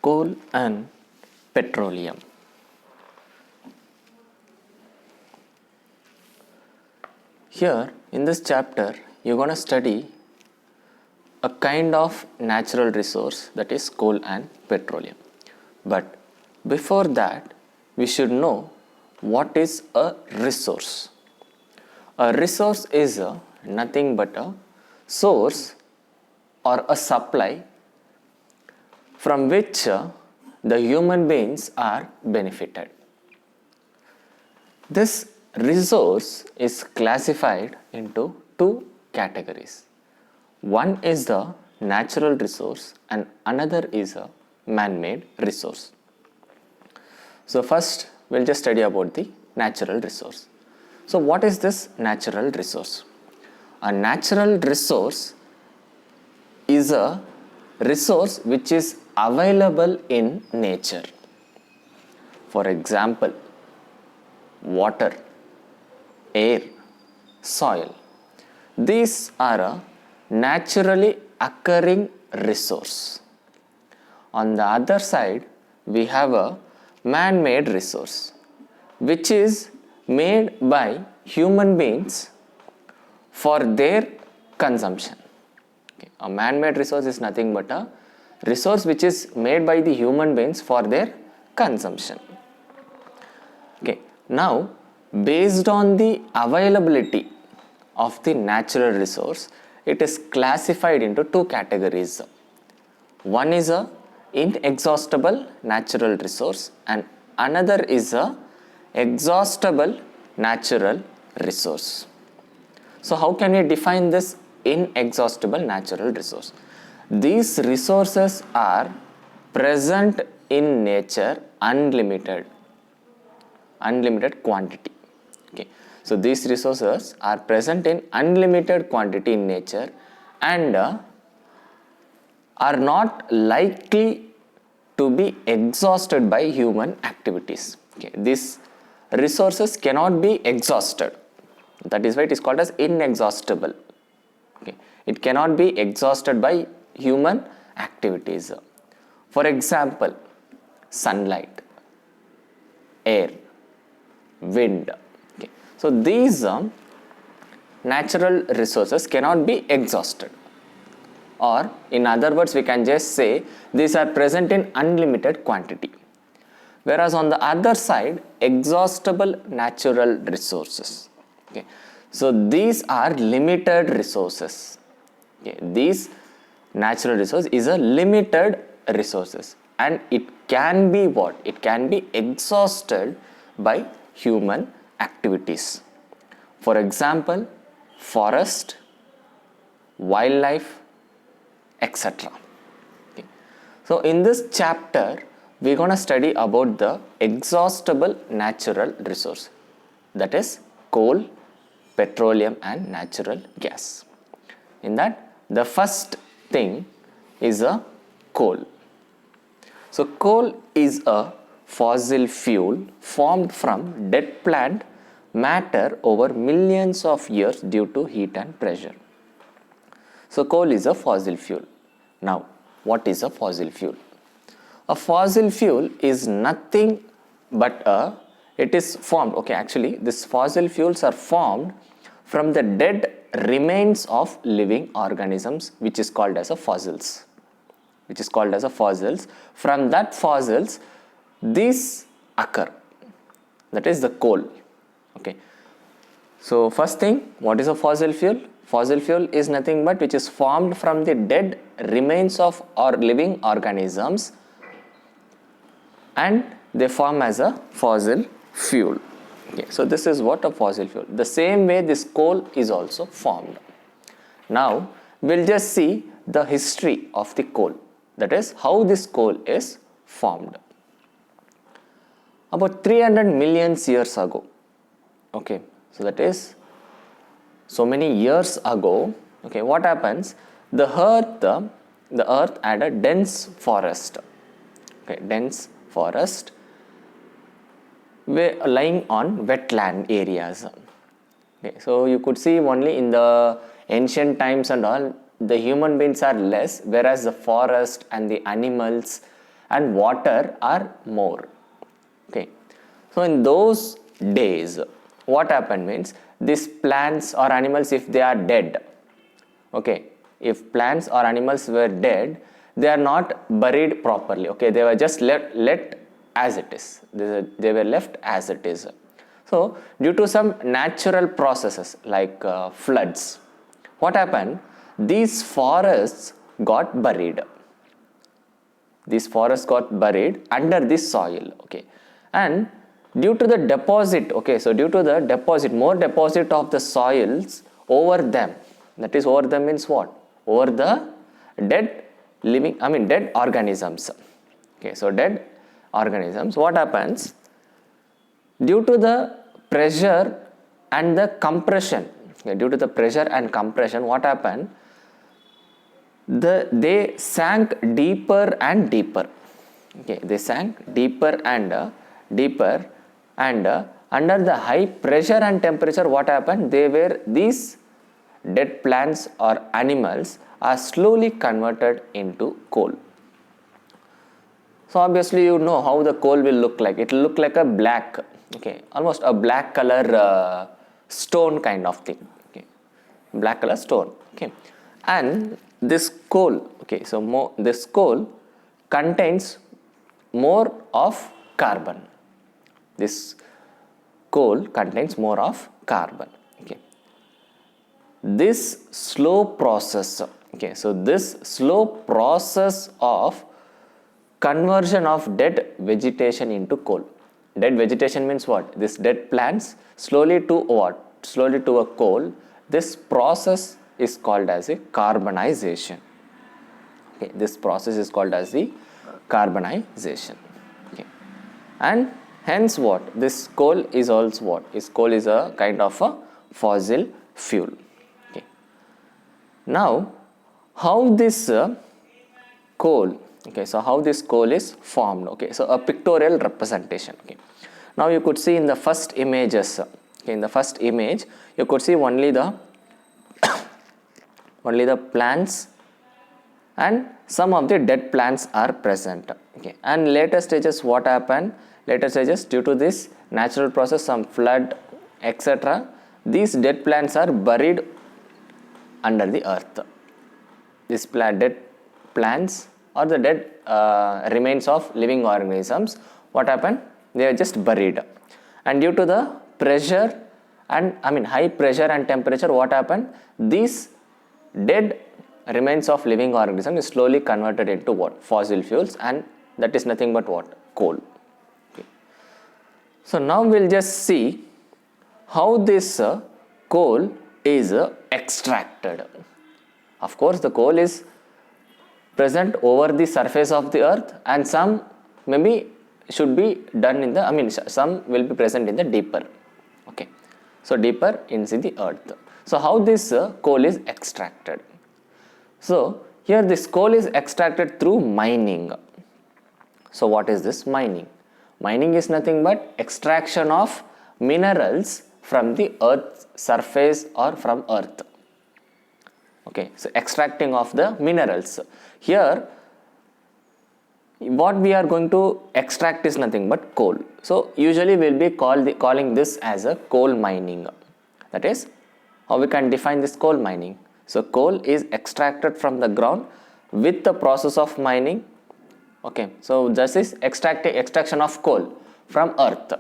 coal and petroleum. Here in this chapter you're going to study a kind of natural resource, that is coal and petroleum. But before that we should know what is a resource. A resource is nothing but a source or a supply from which the human beings are benefited. This resource is classified into two categories. One is the natural resource and another is a man-made resource. So first we'll just study about the natural resource. So what is this natural resource? A natural resource is a resource which is available in nature. For example, water, air, soil. These are a naturally occurring resource. On the other side, we have a man-made resource which is made by human beings for their consumption. Okay. A man-made resource is nothing but a resource which is made by the human beings for their consumption. Okay. Now, based on the availability of the natural resource, it is classified into two categories. One is a inexhaustible natural resource and another is a exhaustible natural resource. So how can we define this inexhaustible natural resource? These resources are present in nature unlimited quantity. Okay. So these resources are present in unlimited quantity in nature and are not likely to be exhausted by human activities. Okay. These resources cannot be exhausted. That is why it is called as inexhaustible. Okay. It cannot be exhausted by human activities. For example, sunlight, air, wind. Okay. So these natural resources cannot be exhausted, or in other words we can just say these are present in unlimited quantity. Whereas on the other side, exhaustible natural resources. Okay. So these are limited resources. Okay. These natural resource is a limited resources and it can be what? It can be exhausted by human activities. For example, forest, wildlife, etc. Okay. So in this chapter we're going to study about the exhaustible natural resource, that is coal, petroleum and natural gas. In that, the first thing is a coal. So coal is a fossil fuel formed from dead plant matter over millions of years due to heat and pressure. So coal is a fossil fuel. Now, what is a fossil fuel? A fossil fuel is nothing but it is formed, okay, actually these fossil fuels are formed from the dead remains of living organisms, which is called as a fossils. From that fossils, these occur, that is the coal. Okay. So first thing, what is a fossil fuel? Fossil fuel is nothing but which is formed from the dead remains of or living organisms and they form as a fossil fuel. Okay. So this is what a fossil fuel. The same way this coal is also formed. Now we'll just see the history of the coal, that is how this coal is formed. About 300 million years ago, okay, so that is so many years ago, okay, what happens? The earth had a dense forest, okay, dense forest lying on wetland areas. Okay, so you could see only in the ancient times and all, the human beings are less, whereas the forest and the animals and water are more. Okay, so in those days, what happened means these plants or animals, if they are dead, okay, if plants or animals were dead, they are not buried properly. Okay, they were just let as it is. They were left as it is. So due to some natural processes like floods, what happened? These forests got buried. These forests got buried under the soil. Okay, and due to the deposit, okay, so due to the deposit, more deposit of the soils over them, that is over them means what? Over the dead living, dead organisms. Okay, so dead organisms, what happens? Due to the pressure and the compression, okay, due to the pressure and compression, what happened? They sank deeper and deeper. Okay, they sank deeper and deeper, and under the high pressure and temperature, what happened? These dead plants or animals are slowly converted into coal. So obviously you know how the coal will look like. It will look like a black, okay, almost a black color stone kind of thing. Okay, black color stone. Okay, and this coal, okay, so this coal contains more of carbon. This coal contains more of carbon. Okay, this slow process, okay, so this slow process of conversion of dead vegetation into coal. Dead vegetation means what? This dead plants slowly to what? Slowly to a coal. This process is called as a carbonization. Okay, this process is called as the carbonization. Okay, and hence what? This coal is also what? This coal is a kind of a fossil fuel. Okay, now how this coal, okay, so how this coal is formed? Okay, so a pictorial representation. Okay, now you could see in the first images, okay, in the first image you could see only the plants and some of the dead plants are present. Okay, and later stages, what happened? Later stages, due to this natural process, some flood, etc., these dead plants are buried under the earth. These dead plants or the dead remains of living organisms, what happened? They are just buried, and due to the pressure and high pressure and temperature, what happened? These dead remains of living organism is slowly converted into what? Fossil fuels, and that is nothing but what? Coal. Okay. So now we'll just see how this coal is extracted. Of course, the coal is present over the surface of the earth, and some maybe should be done in the, some will be present in the deeper. Okay, so deeper into the earth. So how this coal is extracted? So here this coal is extracted through mining. So what is this mining? Mining is nothing but extraction of minerals from the earth's surface or from earth. Okay, so extracting of the minerals. Here what we are going to extract is nothing but coal. So usually we will be calling this as a coal mining. That is how we can define this coal mining. So coal is extracted from the ground with the process of mining. Okay, so this is extraction of coal from earth.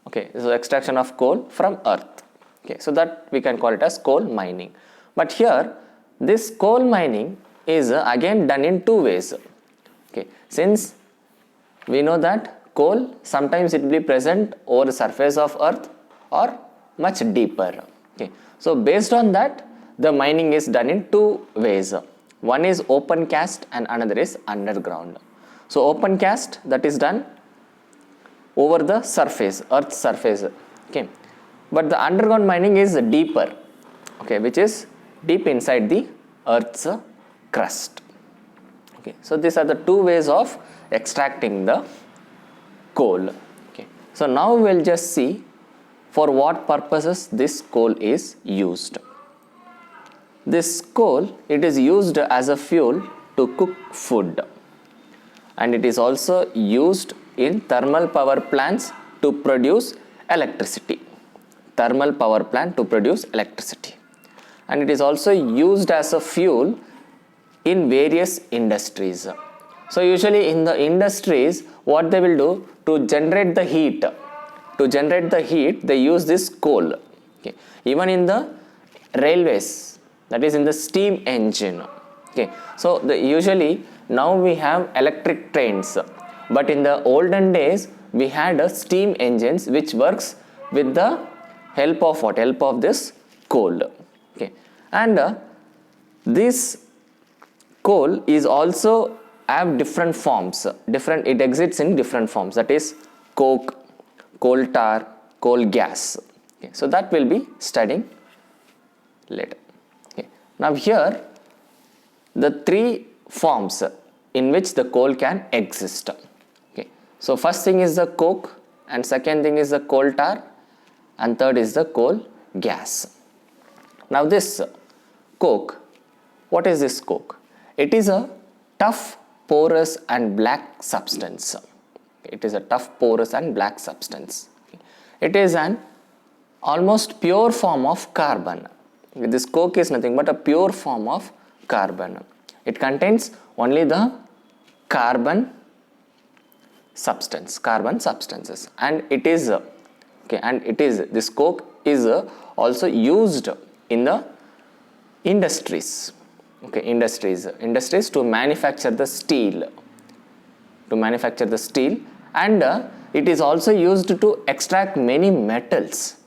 Okay, so extraction of coal from earth. Okay, so that we can call it as coal mining. But here this coal mining is again done in two ways. Okay, since we know that coal sometimes it will be present over the surface of earth or much deeper. Okay, so based on that, the mining is done in two ways. One is open cast and another is underground. So open cast, that is done over the surface, earth's surface. Okay, but the underground mining is deeper. Okay, which is deep inside the earth's crust. Okay, so these are the two ways of extracting the coal. Okay, so now we'll just see for what purposes this coal is used. This coal, it is used as a fuel to cook food. and it is also used in thermal power plants to produce electricity. Thermal power plant to produce electricity. And it is also used as a fuel in various industries. So usually in the industries, what they will do to generate the heat, they use this coal. Okay. Even in the railways, that is in the steam engine. Okay. So usually now we have electric trains, but in the olden days we had a steam engines which works with the help of what? Help of this coal. Okay. And this coal is also have different forms. It exists in different forms. That is coke, coal tar, coal gas. Okay. So that will be studying later. Okay. Now here the three forms in which the coal can exist. Okay. So first thing is the coke, and second thing is the coal tar, and third is the coal gas. Now this coke, what is this coke? It is a tough, porous and black substance. It is a tough, porous and black substance. It is an almost pure form of carbon. This coke is nothing but a pure form of carbon. It contains only the carbon substances, and it is this coke is also used in the industries. Okay, industries to manufacture the steel, and it is also used to extract many metals.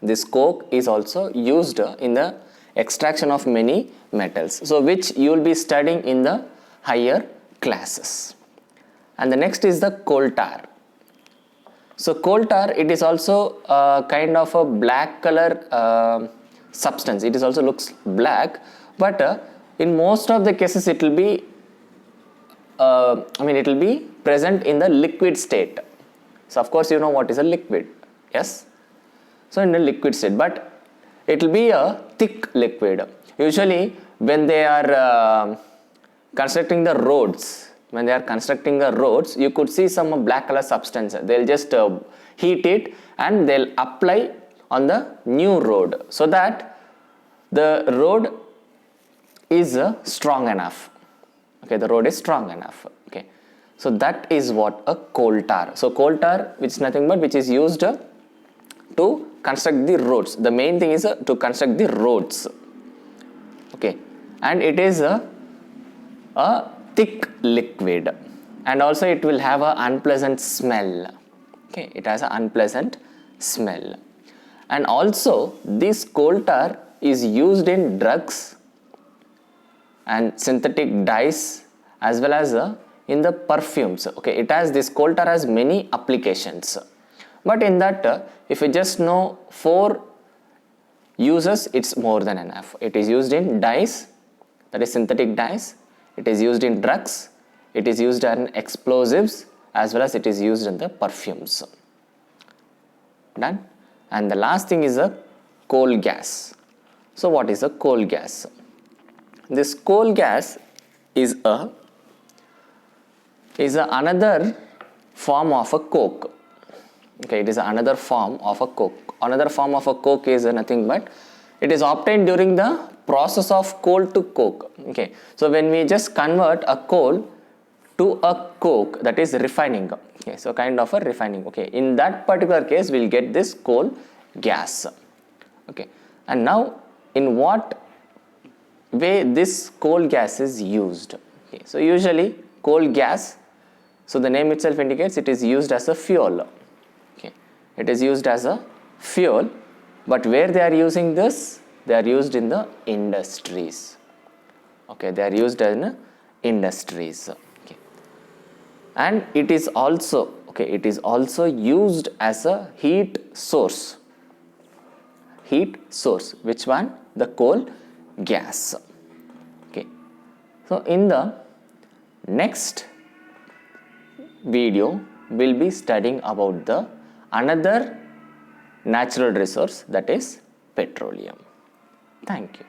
This coke is also used in the extraction of many metals, so which you will be studying in the higher classes. And the next is the coal tar. So coal tar, it is also kind of a black color substance. It is also looks black, but in most of the cases it will be it will be present in the liquid state. So of course you know what is a liquid, yes? So in the liquid state, but it will be a thick liquid. Usually when they are constructing the roads, you could see some black color substance. They'll just heat it and they'll apply on the new road, so that the road is strong enough. Okay, the road is strong enough. Okay, so that is what a coal tar. So coal tar, which is nothing but which is used to construct the roads. The main thing is to construct the roads. Okay, and it is a thick liquid, and also it will have an unpleasant smell. Okay, it has an unpleasant smell, and also this coal tar is used in drugs and synthetic dyes, as well as in the perfumes. Okay, it has, this coal tar has many applications, but in that if you just know 4 uses, it's more than enough. It is used in dyes, that is synthetic dyes. It is used in drugs. It is used in explosives, as well as it is used in the perfumes. Done. And the last thing is a coal gas. So what is a coal gas? This coal gas is another form of a coke. Okay, it is another form of a coke. Another form of a coke is nothing but it is obtained during the process of coal to coke. Okay, so when we just convert a coal to a coke, that is refining. Okay, so kind of a refining. Okay, in that particular case we will get this coal gas. Okay, and now in what way this coal gas is used? Okay, so usually coal gas, so the name itself indicates it is used as a fuel. Okay, it is used as a fuel, but where they are using this? They are used in the industries. Okay, they are used in industries. Okay, and it is also used as a heat source. Heat source, which one? The coal gas. Okay, so in the next video we'll be studying about the another natural resource, that is petroleum. Thank you.